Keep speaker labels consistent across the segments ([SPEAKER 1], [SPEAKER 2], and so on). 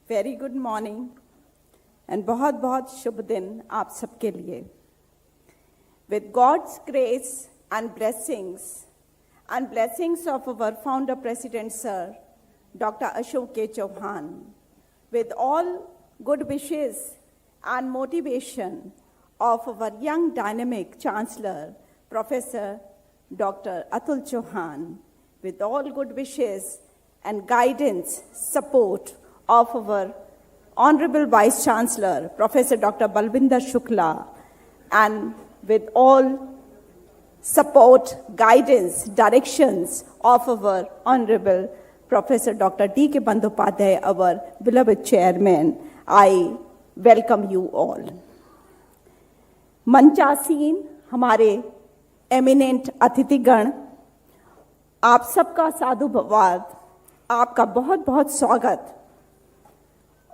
[SPEAKER 1] Very good morning and बहुत बहुत शुभ दिन आप सबके लिए. With God's grace and blessings of our founder president sir, Dr. Ashok K. Chauhan, with all good wishes and motivation of our young dynamic chancellor, Professor Dr. Atul Chauhan, with all good wishes and guidance, support of our Honorable Vice Chancellor, Professor Dr. Balvinder Shukla, and with all support, guidance, directions of our Honorable Professor Dr. D.K. Bandyopadhyay, our beloved Chairman, I welcome you all. मंचासीन हमारे eminent अतिथिगण, आप सबका साधुवाद, आपका बहुत बहुत स्वागत.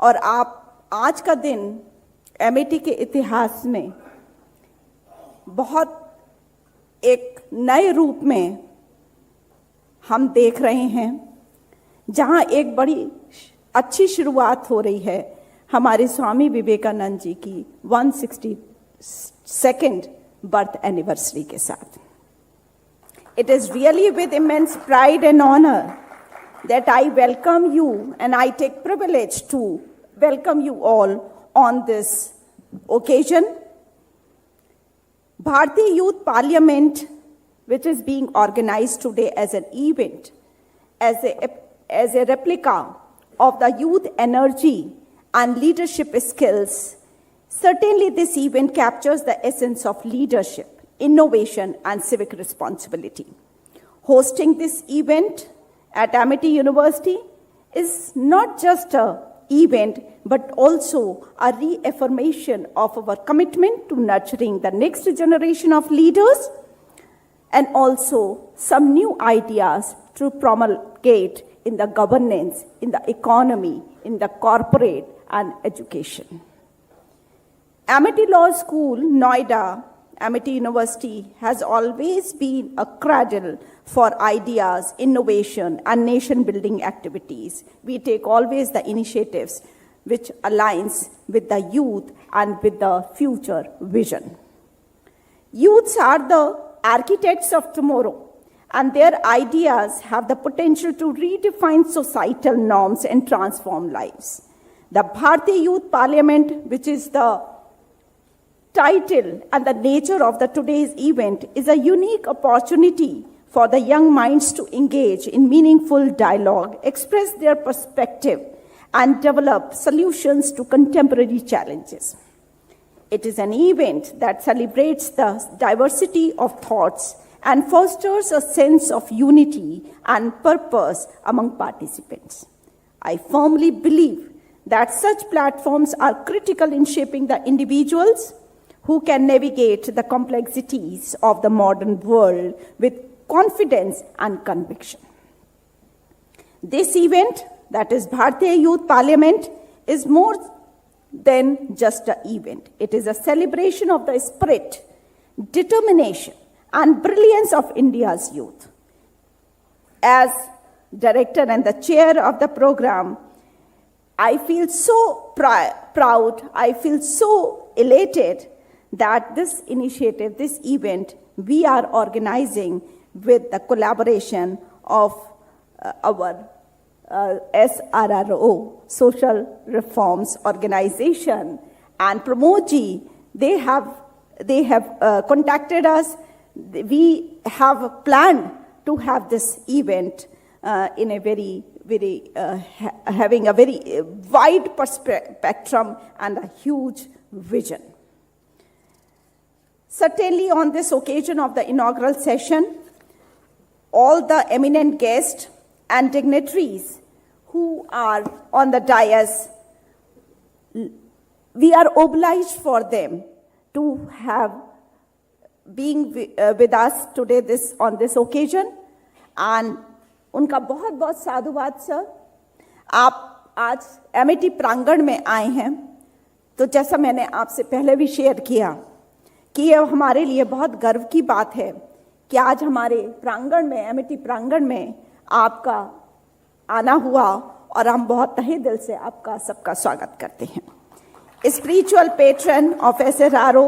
[SPEAKER 1] और आप आज का दिन एमईटी के इतिहास में बहुत एक नए रूप में हम देख रहे हैं, जहां एक बड़ी अच्छी शुरुआत हो रही है हमारे स्वामी विवेकानंद जी की 162nd बर्थ एनिवर्सरी के साथ. It is really with immense pride and honor that I welcome you and I take privilege to welcome you all on this occasion. Bharatiya Youth Parliament, which is being organized today as an event, as a replica of the youth energy and leadership skills, certainly this event captures the essence of leadership, innovation, and civic responsibility. Hosting this event at Amity University is not just an event, but also a reaffirmation of our commitment to nurturing the next generation of leaders and also some new ideas to promulgate in the governance, in the economy, in the corporate and education. Amity Law School, Noida, Amity University has always been a cradle for ideas, innovation, and nation-building activities. We take always the initiatives which aligns with the youth and with the future vision. Youths are the architects of tomorrow, and their ideas have the potential to redefine societal norms and transform lives. The Bharatiya Youth Parliament, which is the title and the nature of today's event, is a unique opportunity for the young minds to engage in meaningful dialogue, express their perspective, and develop solutions to contemporary challenges. It is an event that celebrates the diversity of thoughts and fosters a sense of unity and purpose among participants. I firmly believe that such platforms are critical in shaping the individuals who can navigate the complexities of the modern world with confidence and conviction. This event, that is Bharatiya Youth Parliament, is more than just an event. It is a celebration of the spirit, determination, and brilliance of India's youth. As director and the chair of the program, I feel so proud, I feel so elated that this initiative, this event, we are organizing with the collaboration of our SRRO, Social Reforms Organization, and Pramod ji. They have contacted us. We have planned to have this event in a very having a very wide spectrum and a huge vision. Certainly on this occasion of the inaugural session, all the eminent guests and dignitaries who are on the dais, we are obliged for them to have being with us today on this occasion, and उनका बहुत बहुत साधुवाद sir. आप आज MET प्रांगण में आए हैं, तो जैसा मैंने आपसे पहले भी शेयर किया कि ये हमारे लिए बहुत गर्व की बात है कि आज हमारे प्रांगण में, एमईटी प्रांगण में आपका आना हुआ और हम बहुत तहे दिल से आपका सबका स्वागत करते हैं। स्पिरिचुअल पेट्रन ऑफ SRRO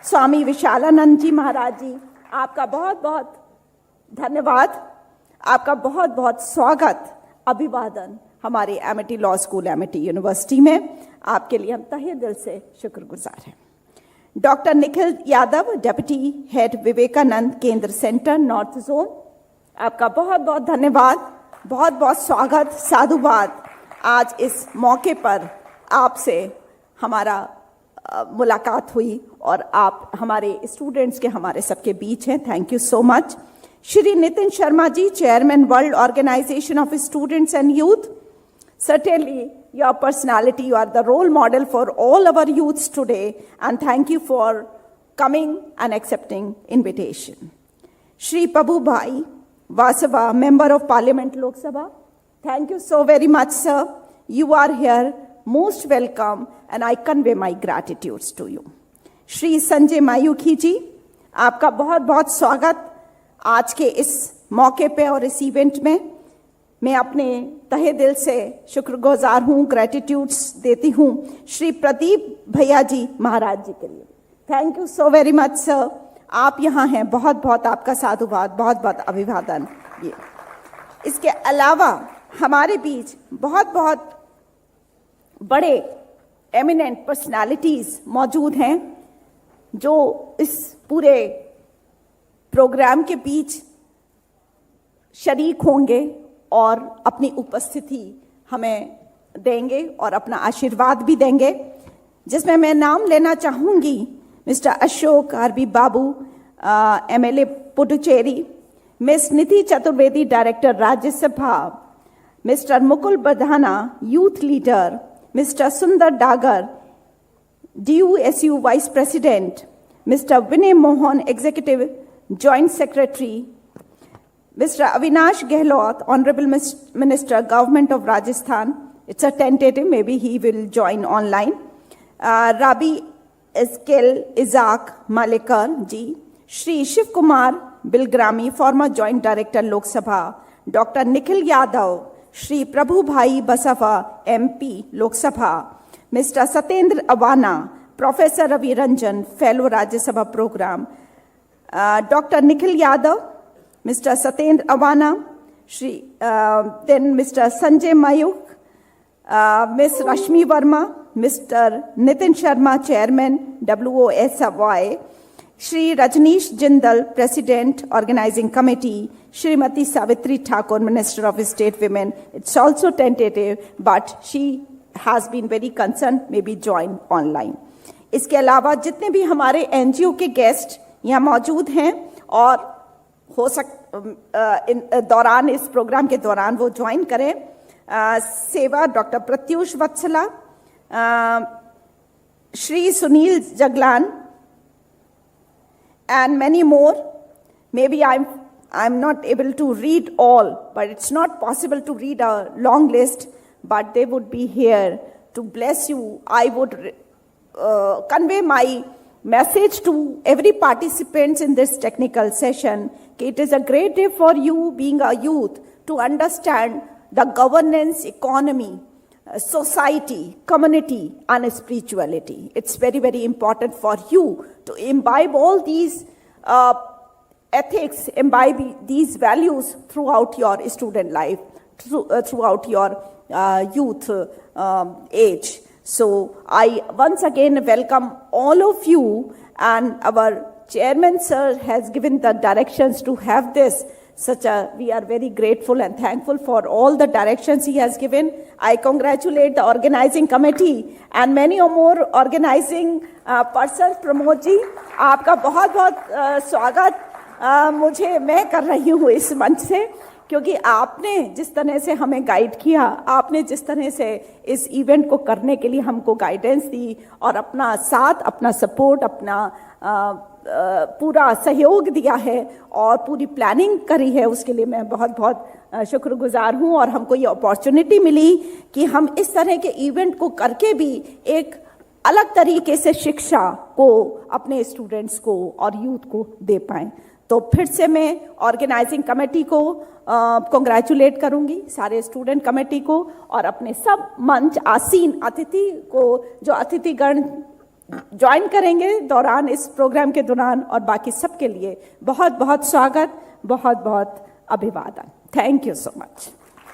[SPEAKER 1] स्वामी विशालानंद जी महाराज जी, आपका बहुत बहुत धन्यवाद, आपका बहुत बहुत स्वागत, अभिवादन हमारे Amity Law School, Amity University में। आपके लिए हम तहे दिल से शुक्रगुजार हैं। Doctor Nikhil Yadav, deputy head Vivekananda Kendra centre north zone, आपका बहुत बहुत धन्यवाद, बहुत बहुत स्वागत, साधुवाद। आज इस मौके पर आपसे हमारा मुलाकात हुई और आप हमारे स्टूडेंट्स के, हमारे सबके बीच हैं। Thank you so much. Shri Nitin Sharma ji, chairman World Organisation of Students and Youth, certainly your personality, you are the role model for all our youths today, and thank you for coming and accepting invitation. Shri Prabhu Bhai Vasava, Member of Parliament Lok Sabha, thank you so very much, sir. You are here, most welcome, and I convey my gratitudes to you. Shri Sanjay Mayukhi जी, आपका बहुत बहुत स्वागत आज के इस मौके पे और इस इवेंट में। मैं अपने तहे दिल से शुक्रगुजार हूँ, ग्रेटिट्यूड्स देती हूँ श्री प्रदीप भैया जी महाराज जी के लिए। Thank you so very much sir, आप यहाँ हैं, बहुत बहुत आपका साधुवाद, बहुत बहुत अभिवादन। ये इसके अलावा हमारे बीच बहुत बहुत बड़े एमिनेंट पर्सनालिटीज मौजूद हैं जो इस पूरे प्रोग्राम के बीच शरीक होंगे और अपनी उपस्थिति हमें देंगे और अपना आशीर्वाद भी देंगे, जिसमें मैं नाम लेना चाहूँगी mister Ashok R B Babu, MLA Puducherry, miss Nidhi Chaturvedi, director Rajya Sabha, mister Mukul Badhana, youth leader, mister Sundar Dagar, DUSU vice president, mister Vinay Mohan, executive joint secretary, Mr. Avinash Gehlot, Honorable Minister, Government of Rajasthan. It's a tentative, maybe he will join online. Rabi Eskel Isaac Malekar ji, Shri Shiv Kumar Bilgrami, former Joint Director Lok Sabha, Dr. Nikhil Yadav, Shri Prabhu Bhai Basava, MP Lok Sabha, Mr. Satendra Awana, Professor Ravi Ranjan, Fellow Rajya Sabha Program, Dr. Nikhil Yadav, Mr. Satendra Awana, then Mr. Sanjay Mayuk, Ms. Rashmi Verma, Mr. Nitin Sharma, Chairman, WOSY, Shri Rajneesh Jindal, President, Organizing Committee, Shrimati Savitri Thakur, Minister of State Women. It's also tentative, but she has been very concerned, maybe join online. इसके अलावा जितने भी हमारे NGO के guest यहाँ मौजूद हैं और हो दौरान इस प्रोग्राम के दौरान वो ज्वाइन करें, सेवा doctor Pratyush Vatsala, Shri Sunil Jaglan, and many more. Maybe I'm not able to read all, but it's not possible to read a long list, but they would be here to bless you. I would convey my message to every participant in this technical session. It is a great day for you being a youth to understand the governance, economy, society, community, and spirituality. It's very, very important for you to imbibe all these ethics, imbibe these values throughout your student life, throughout your youth age. So I once again welcome all of you, and our chairman sir has given the directions to have this. We are very grateful and thankful for all the directions he has given. I congratulate the organizing committee and many more organizing persons. Pramod ji, आपका बहुत बहुत स्वागत मैं कर रही हूँ इस मंच से, क्योंकि आपने जिस तरह से हमें गाइड किया, आपने जिस तरह से इस इवेंट को करने के लिए हमको गाइडेंस दी और अपना साथ, अपना सपोर्ट, अपना पूरा सहयोग दिया है और पूरी प्लानिंग करी है, उसके लिए मैं बहुत बहुत शुक्रगुजार हूँ। और हमको ये अपॉर्चुनिटी मिली कि हम इस तरह के इवेंट को करके भी एक अलग तरीके से शिक्षा को अपने स्टूडेंट्स को और यूथ को दे पाएं। तो फिर से मैं ऑर्गेनाइजिंग कमेटी को कॉन्ग्रेचुलेट करूंगी, सारे स्टूडेंट कमेटी को, और अपने सब मंच आसीन अतिथि को, जो अतिथिगण ज्वाइन करेंगे दौरान इस प्रोग्राम के दौरान, और बाकी सबके लिए बहुत बहुत स्वागत, बहुत बहुत अभिवादन। Thank you so much.